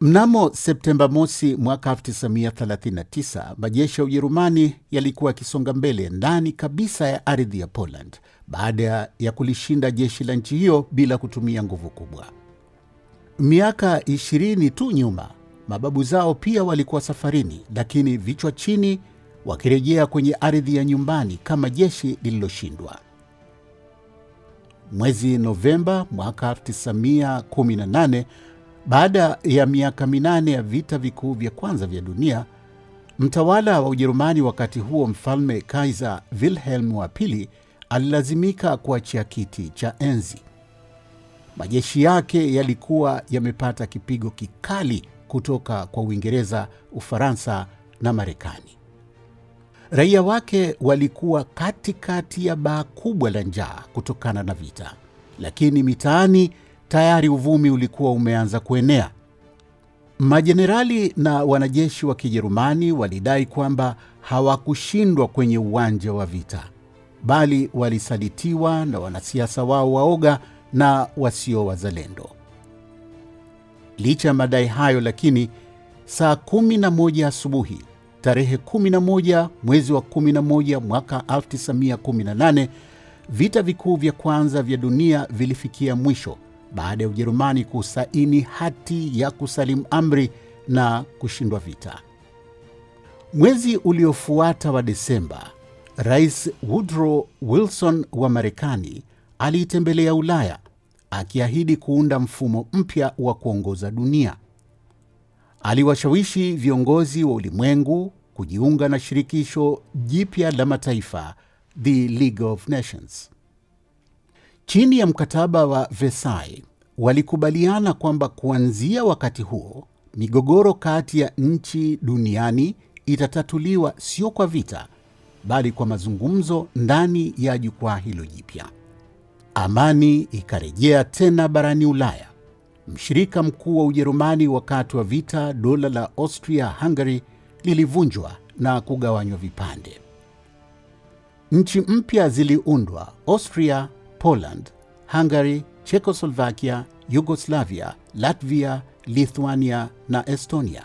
Mnamo Septemba mosi mwaka 1939, majeshi ya Ujerumani yalikuwa yakisonga mbele ndani kabisa ya ardhi ya Poland baada ya kulishinda jeshi la nchi hiyo bila kutumia nguvu kubwa. Miaka 20 tu nyuma, mababu zao pia walikuwa safarini, lakini vichwa chini, wakirejea kwenye ardhi ya nyumbani kama jeshi lililoshindwa. Mwezi Novemba mwaka 1918, baada ya miaka 8 ya vita vikuu vya kwanza vya dunia, mtawala wa Ujerumani wakati huo, Mfalme Kaiser Wilhelm wa pili, alilazimika kuachia kiti cha enzi. Majeshi yake yalikuwa yamepata kipigo kikali kutoka kwa Uingereza, Ufaransa na Marekani. Raia wake walikuwa katikati ya baa kubwa la njaa kutokana na vita, lakini mitaani tayari uvumi ulikuwa umeanza kuenea. Majenerali na wanajeshi wa Kijerumani walidai kwamba hawakushindwa kwenye uwanja wa vita, bali walisalitiwa na wanasiasa wao waoga na wasio wazalendo. Licha ya madai hayo, lakini saa 11 asubuhi tarehe 11 mwezi wa 11 mwaka 1918, vita vikuu vya kwanza vya dunia vilifikia mwisho baada ya Ujerumani kusaini hati ya kusalimu amri na kushindwa vita. Mwezi uliofuata wa Desemba, Rais Woodrow Wilson wa Marekani aliitembelea Ulaya akiahidi kuunda mfumo mpya wa kuongoza dunia. Aliwashawishi viongozi wa ulimwengu kujiunga na shirikisho jipya la mataifa, the League of Nations. Chini ya mkataba wa Versailles, walikubaliana kwamba kuanzia wakati huo, migogoro kati ya nchi duniani itatatuliwa sio kwa vita, bali kwa mazungumzo ndani ya jukwaa hilo jipya. Amani ikarejea tena barani Ulaya. Mshirika mkuu wa Ujerumani wakati wa vita, dola la Austria-Hungary, lilivunjwa na kugawanywa vipande. Nchi mpya ziliundwa: Austria, Poland, Hungary, Czechoslovakia, Yugoslavia, Latvia, Lithuania na Estonia.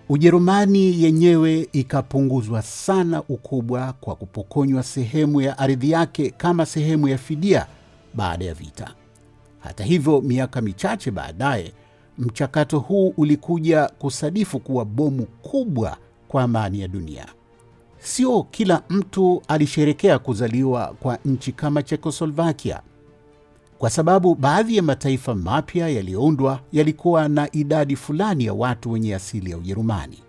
Ujerumani yenyewe ikapunguzwa sana ukubwa kwa kupokonywa sehemu ya ardhi yake kama sehemu ya fidia baada ya vita. Hata hivyo, miaka michache baadaye, mchakato huu ulikuja kusadifu kuwa bomu kubwa kwa amani ya dunia. Sio kila mtu alisherekea kuzaliwa kwa nchi kama Czechoslovakia, kwa sababu baadhi ya mataifa mapya yaliyoundwa yalikuwa na idadi fulani ya watu wenye asili ya Ujerumani.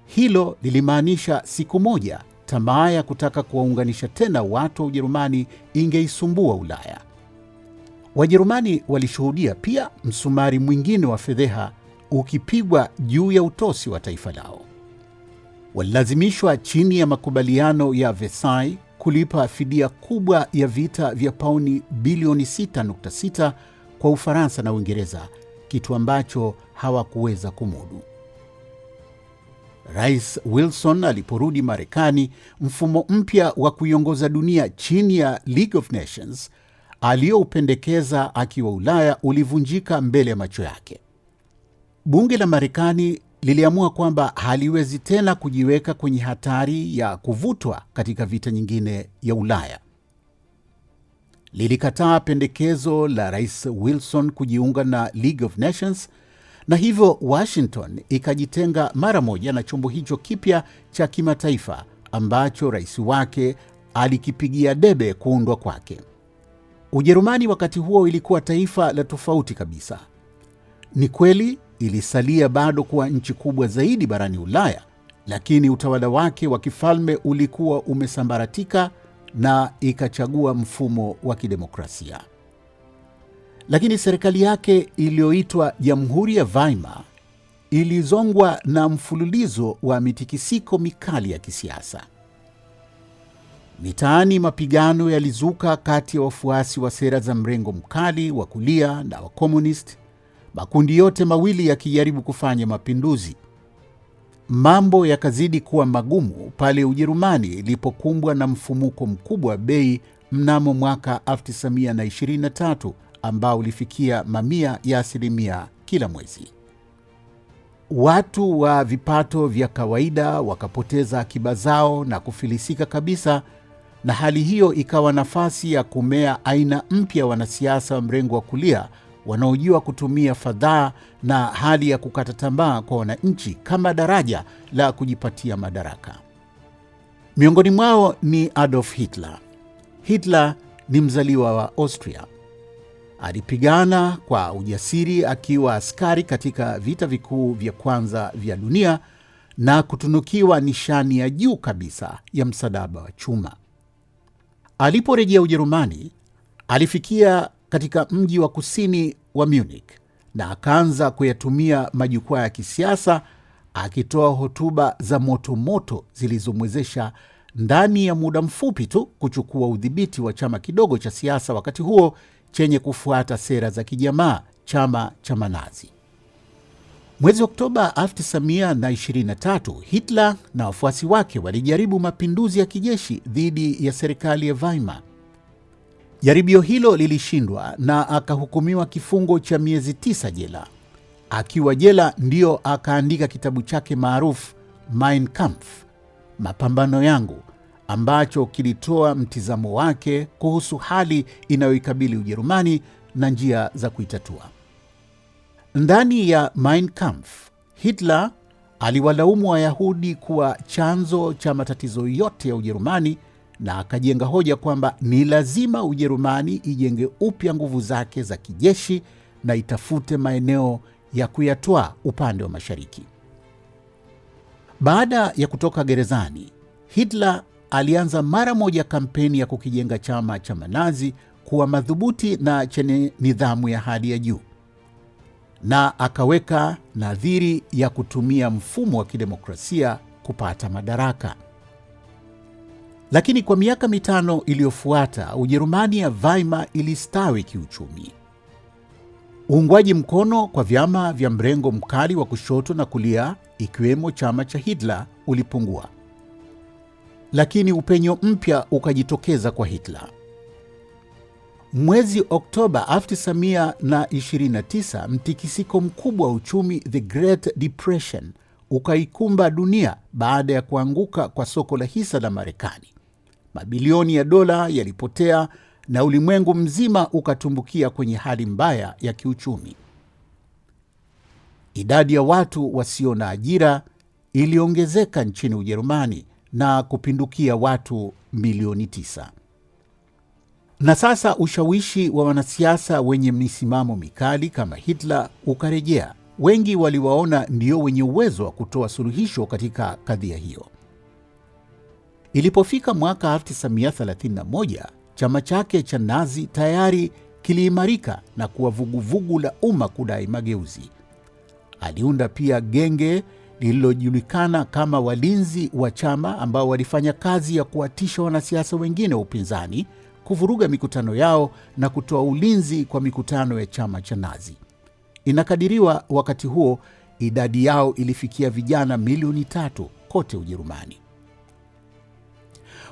Hilo lilimaanisha siku moja tamaa ya kutaka kuwaunganisha tena watu wa Ujerumani ingeisumbua Ulaya. Wajerumani walishuhudia pia msumari mwingine wa fedheha ukipigwa juu ya utosi wa taifa lao. Walilazimishwa chini ya makubaliano ya Versailles kulipa fidia kubwa ya vita vya pauni bilioni 6.6 kwa Ufaransa na Uingereza, kitu ambacho hawakuweza kumudu. Rais Wilson aliporudi Marekani, mfumo mpya wa kuiongoza dunia chini ya League of Nations aliyoupendekeza akiwa Ulaya ulivunjika mbele ya macho yake. Bunge la Marekani liliamua kwamba haliwezi tena kujiweka kwenye hatari ya kuvutwa katika vita nyingine ya Ulaya. Lilikataa pendekezo la Rais Wilson kujiunga na League of Nations, na hivyo Washington ikajitenga mara moja na chombo hicho kipya cha kimataifa ambacho rais wake alikipigia debe kuundwa kwake. Ujerumani wakati huo ilikuwa taifa la tofauti kabisa. Ni kweli ilisalia bado kuwa nchi kubwa zaidi barani Ulaya, lakini utawala wake wa kifalme ulikuwa umesambaratika na ikachagua mfumo wa kidemokrasia. Lakini serikali yake iliyoitwa Jamhuri ya Weimar ilizongwa na mfululizo wa mitikisiko mikali ya kisiasa. Mitaani mapigano yalizuka kati ya wafuasi wa sera za mrengo mkali wa kulia na wa komunisti, makundi yote mawili yakijaribu kufanya mapinduzi. Mambo yakazidi kuwa magumu pale Ujerumani ilipokumbwa na mfumuko mkubwa wa bei mnamo mwaka 1923 ambao ulifikia mamia ya asilimia kila mwezi. Watu wa vipato vya kawaida wakapoteza akiba zao na kufilisika kabisa, na hali hiyo ikawa nafasi ya kumea aina mpya wanasiasa wa mrengo wa kulia wanaojua kutumia fadhaa na hali ya kukata tamaa kwa wananchi kama daraja la kujipatia madaraka. Miongoni mwao ni Adolf Hitler. Hitler ni mzaliwa wa Austria. Alipigana kwa ujasiri akiwa askari katika vita vikuu vya kwanza vya dunia na kutunukiwa nishani ya juu kabisa ya msalaba wa chuma. Aliporejea Ujerumani, alifikia katika mji wa kusini wa Munich na akaanza kuyatumia majukwaa ya kisiasa, akitoa hotuba za moto zilizomwezesha ndani ya muda mfupi tu kuchukua udhibiti wa chama kidogo cha siasa wakati huo chenye kufuata sera za kijamaa, chama cha Manazi. Mwezi Oktoba 1923, Hitler na wafuasi wake walijaribu mapinduzi ya kijeshi dhidi ya serikali ya Weimar. Jaribio hilo lilishindwa na akahukumiwa kifungo cha miezi 9 jela. Akiwa jela ndio akaandika kitabu chake maarufu Mein Kampf, Mapambano yangu, ambacho kilitoa mtizamo wake kuhusu hali inayoikabili Ujerumani na njia za kuitatua. Ndani ya Mein Kampf, Hitler aliwalaumu Wayahudi kuwa chanzo cha matatizo yote ya Ujerumani na akajenga hoja kwamba ni lazima Ujerumani ijenge upya nguvu zake za kijeshi na itafute maeneo ya kuyatoa upande wa mashariki. Baada ya kutoka gerezani, Hitler alianza mara moja kampeni ya kukijenga chama cha Manazi kuwa madhubuti na chenye nidhamu ya hali ya juu, na akaweka nadhiri ya kutumia mfumo wa kidemokrasia kupata madaraka. Lakini kwa miaka 5 iliyofuata, Ujerumani ya Weimar ilistawi kiuchumi. Uungwaji mkono kwa vyama vya mrengo mkali wa kushoto na kulia, ikiwemo chama cha Hitler, ulipungua. Lakini upenyo mpya ukajitokeza kwa Hitler. Mwezi Oktoba 1929, mtikisiko mkubwa wa uchumi, the Great Depression, ukaikumba dunia baada ya kuanguka kwa soko la hisa la Marekani. Mabilioni ya dola yalipotea na ulimwengu mzima ukatumbukia kwenye hali mbaya ya kiuchumi. Idadi ya watu wasio na ajira iliongezeka nchini Ujerumani na kupindukia watu milioni 9. Na sasa ushawishi wa wanasiasa wenye misimamo mikali kama Hitler ukarejea. Wengi waliwaona ndio wenye uwezo wa kutoa suluhisho katika kadhia hiyo. Ilipofika mwaka 1931, chama chake cha Nazi tayari kiliimarika na kuwa vuguvugu la umma kudai mageuzi. Aliunda pia genge lililojulikana kama walinzi wa chama, ambao walifanya kazi ya kuwatisha wanasiasa wengine wa upinzani, kuvuruga mikutano yao na kutoa ulinzi kwa mikutano ya chama cha Nazi. Inakadiriwa wakati huo idadi yao ilifikia vijana milioni 3 kote Ujerumani.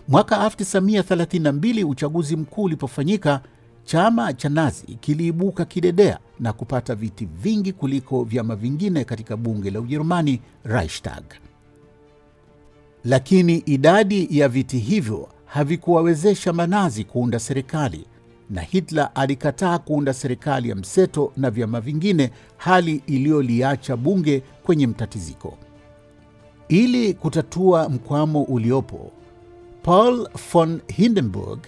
Mwaka 1932, uchaguzi mkuu ulipofanyika, chama cha Nazi kiliibuka kidedea na kupata viti vingi kuliko vyama vingine katika bunge la Ujerumani, Reichstag. Lakini idadi ya viti hivyo havikuwawezesha Manazi kuunda serikali, na Hitler alikataa kuunda serikali ya mseto na vyama vingine, hali iliyoliacha bunge kwenye mtatiziko. Ili kutatua mkwamo uliopo, Paul von Hindenburg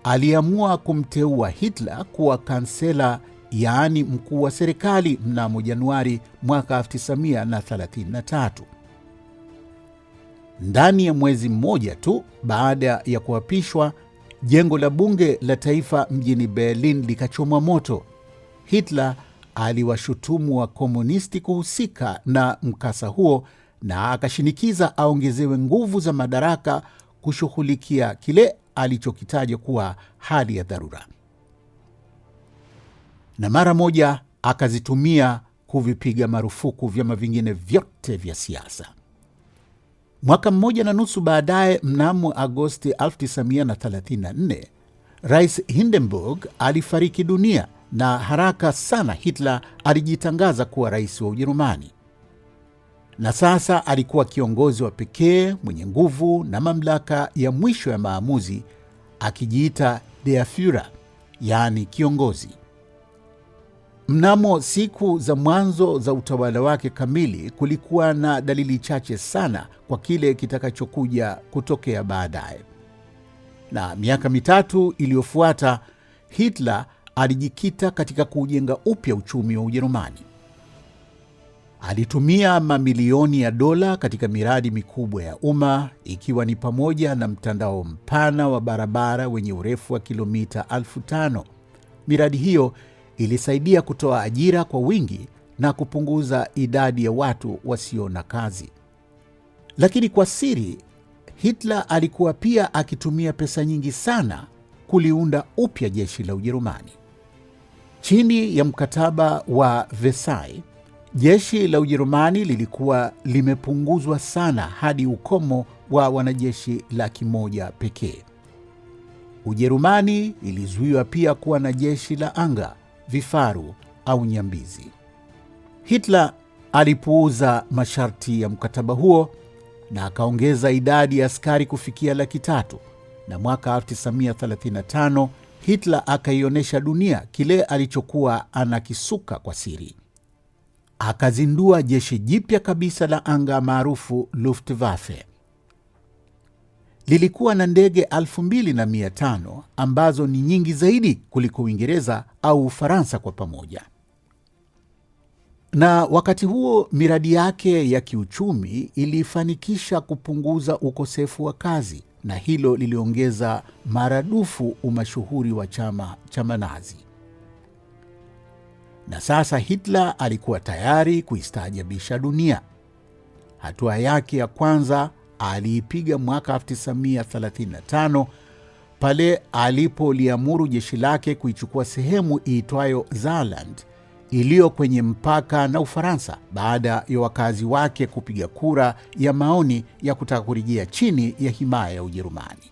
aliamua kumteua Hitler kuwa kansela, yaani mkuu wa serikali, mnamo Januari mwaka 1933. Ndani ya mwezi mmoja tu baada ya kuapishwa, jengo la bunge la taifa mjini Berlin likachomwa moto. Hitler aliwashutumu wa komunisti kuhusika na mkasa huo na akashinikiza aongezewe nguvu za madaraka kushughulikia kile alichokitaja kuwa hali ya dharura, na mara moja akazitumia kuvipiga marufuku vyama vingine vyote vya siasa. Mwaka 1.5 baadaye, mnamo Agosti 1934, Rais Hindenburg alifariki dunia na haraka sana Hitler alijitangaza kuwa rais wa Ujerumani. Na sasa alikuwa kiongozi wa pekee mwenye nguvu na mamlaka ya mwisho ya maamuzi, akijiita Der Führer, yaani kiongozi. Mnamo siku za mwanzo za utawala wake kamili, kulikuwa na dalili chache sana kwa kile kitakachokuja kutokea baadaye. Na miaka mitatu iliyofuata, Hitler alijikita katika kujenga upya uchumi wa Ujerumani. Alitumia mamilioni ya dola katika miradi mikubwa ya umma, ikiwa ni pamoja na mtandao mpana wa barabara wenye urefu wa kilomita 5,000. Miradi hiyo ilisaidia kutoa ajira kwa wingi na kupunguza idadi ya watu wasio na kazi. Lakini kwa siri, Hitler alikuwa pia akitumia pesa nyingi sana kuliunda upya jeshi la Ujerumani. Chini ya mkataba wa Versailles, jeshi la Ujerumani lilikuwa limepunguzwa sana hadi ukomo wa wanajeshi 100,000 pekee. Ujerumani ilizuiwa pia kuwa na jeshi la anga, vifaru au nyambizi. Hitler alipuuza masharti ya mkataba huo na akaongeza idadi ya askari kufikia 300,000, na mwaka 1935 Hitler akaionyesha dunia kile alichokuwa anakisuka kwa siri. Akazindua jeshi jipya kabisa la anga maarufu Luftwaffe. Lilikuwa na ndege 2,500 ambazo ni nyingi zaidi kuliko Uingereza au Ufaransa kwa pamoja. Na wakati huo miradi yake ya kiuchumi ilifanikisha kupunguza ukosefu wa kazi, na hilo liliongeza maradufu umashuhuri wa chama cha Manazi. Na sasa Hitler alikuwa tayari kuistaajabisha dunia. Hatua yake ya kwanza aliipiga mwaka 1935 pale alipoliamuru jeshi lake kuichukua sehemu iitwayo Saarland iliyo kwenye mpaka na Ufaransa, baada ya wakazi wake kupiga kura ya maoni ya kutaka kurejea chini ya himaya ya Ujerumani.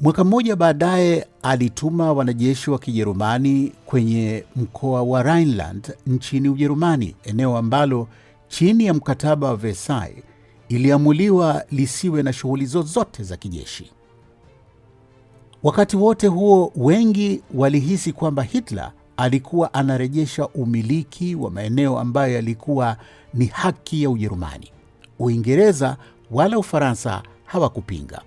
Mwaka mmoja baadaye alituma wanajeshi wa Kijerumani kwenye mkoa wa Rhineland nchini Ujerumani, eneo ambalo chini ya mkataba wa Versailles iliamuliwa lisiwe na shughuli zozote za kijeshi. Wakati wote huo, wengi walihisi kwamba Hitler alikuwa anarejesha umiliki wa maeneo ambayo yalikuwa ni haki ya Ujerumani. Uingereza wala Ufaransa hawakupinga.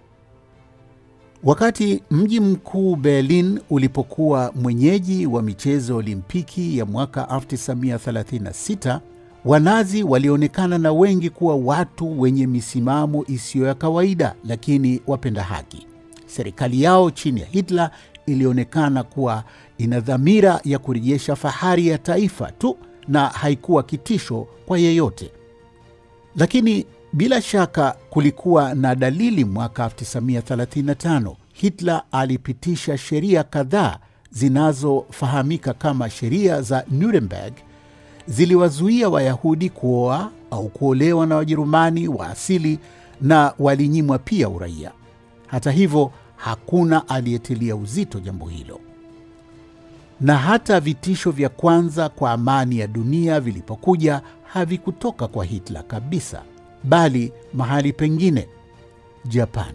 Wakati mji mkuu Berlin ulipokuwa mwenyeji wa michezo Olimpiki ya mwaka 1936, Wanazi walionekana na wengi kuwa watu wenye misimamo isiyo ya kawaida, lakini wapenda haki. Serikali yao chini ya Hitler ilionekana kuwa ina dhamira ya kurejesha fahari ya taifa tu na haikuwa kitisho kwa yeyote. Lakini bila shaka kulikuwa na dalili. Mwaka 1935 Hitler alipitisha sheria kadhaa zinazofahamika kama sheria za Nuremberg. Ziliwazuia Wayahudi kuoa au kuolewa na Wajerumani wa asili na walinyimwa pia uraia. Hata hivyo, hakuna aliyetilia uzito jambo hilo. Na hata vitisho vya kwanza kwa amani ya dunia vilipokuja, havikutoka kwa Hitler kabisa, bali mahali pengine, Japan.